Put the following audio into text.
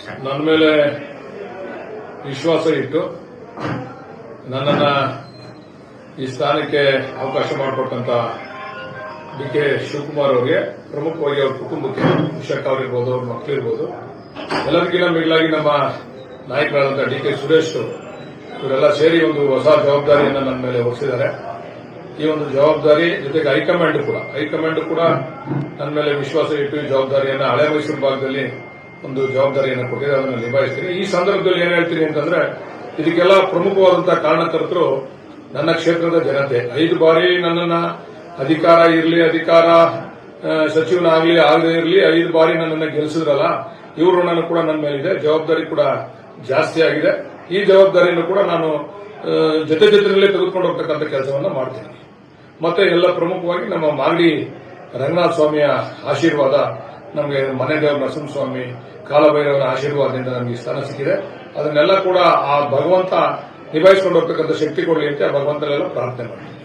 ನನ್ನ ಮೇಲೆ ವಿಶ್ವಾಸ ಇಟ್ಟು ನನ್ನನ್ನ ಈ ಸ್ಥಾನಕ್ಕೆ ಅವಕಾಶ ಮಾಡಿಕೊಟ್ಟಂತ ಡಿ.ಕೆ. ಶಿವಕುಮಾರ್ ಅವರಿಗೆ, ಪ್ರಮುಖವಾಗಿ ಅವ್ರ ಕುಟುಂಬಕ್ಕೆ, ವಿಶಾಖ ಅವರಿರ್ಬೋದು, ಅವ್ರ ಮಕ್ಕಳಿರ್ಬೋದು, ಎಲ್ಲರಿಗಿಂತ ಮಿಗಿಲಾಗಿ ನಮ್ಮ ನಾಯಕರಾದಂತಹ ಡಿ.ಕೆ. ಸುರೇಶ್ ಇವರೆಲ್ಲ ಸೇರಿ ಒಂದು ಹೊಸ ಜವಾಬ್ದಾರಿಯನ್ನು ನನ್ನ ಮೇಲೆ ಹೊರಿಸಿದ್ದಾರೆ. ಈ ಒಂದು ಜವಾಬ್ದಾರಿ ಜೊತೆಗೆ ಹೈಕಮಾಂಡ್ ಕೂಡ ನನ್ನ ಮೇಲೆ ವಿಶ್ವಾಸ ಇಟ್ಟು ಈ ಜವಾಬ್ದಾರಿಯನ್ನು ಹಳೆ ಮೈಸೂರು ಭಾಗದಲ್ಲಿ ಒಂದು ಜವಾಬ್ದಾರಿಯನ್ನು ಕೊಟ್ಟಿದೆ. ಅದನ್ನು ನಿಭಾಯಿಸ್ತೀನಿ. ಈ ಸಂದರ್ಭದಲ್ಲಿ ಏನ್ ಹೇಳ್ತೀನಿ ಅಂತಂದ್ರೆ, ಇದಕ್ಕೆಲ್ಲ ಪ್ರಮುಖವಾದಂತಹ ಕಾರಣಕರ್ತರು ನನ್ನ ಕ್ಷೇತ್ರದ ಜನತೆ. 5 ಬಾರಿ ನನ್ನನ್ನ ಅಧಿಕಾರ ಸಚಿವನಾಗಲಿ ಆಗದೇ ಇರಲಿ 5 ಬಾರಿ ನನ್ನನ್ನು ಗೆಲ್ಲಿಸಿದ್ರಲ್ಲ, ಇವ್ರ ಋಣನೂ ಕೂಡ ನನ್ನ ಮೇಲಿದೆ. ಜವಾಬ್ದಾರಿ ಕೂಡ ಜಾಸ್ತಿ ಆಗಿದೆ. ಈ ಜವಾಬ್ದಾರಿಯನ್ನು ಕೂಡ ನಾನು ಜೊತೆಯಲ್ಲೇ ತೆಗೆದುಕೊಂಡು ಹೋಗ್ತಕ್ಕಂಥ ಕೆಲಸವನ್ನ ಮಾಡ್ತೀನಿ. ಮತ್ತೆ ಎಲ್ಲ ಪ್ರಮುಖವಾಗಿ ನಮ್ಮ ಮಾಗಡಿ ರಂಗನಾಥ ಸ್ವಾಮಿಯ ಆಶೀರ್ವಾದ, ನಮಗೆ ಮನೆ ದೇವರ ನರಸಿಂಹಸ್ವಾಮಿ, ಕಾಲಭೈರವನ ಆಶೀರ್ವಾದದಿಂದ ನಮಗೆ ಸ್ಥಾನ ಸಿಕ್ಕಿದೆ. ಅದನ್ನೆಲ್ಲ ಕೂಡ ಆ ಭಗವಂತ ನಿಭಾಯಿಸಿಕೊಂಡು ಹೋಗ್ತಕ್ಕಂಥ ಶಕ್ತಿ ಕೊಡಲಿ ಅಂತ ಭಗವಂತನೆಲ್ಲ ಪ್ರಾರ್ಥನೆ ಮಾಡ್ತೀನಿ.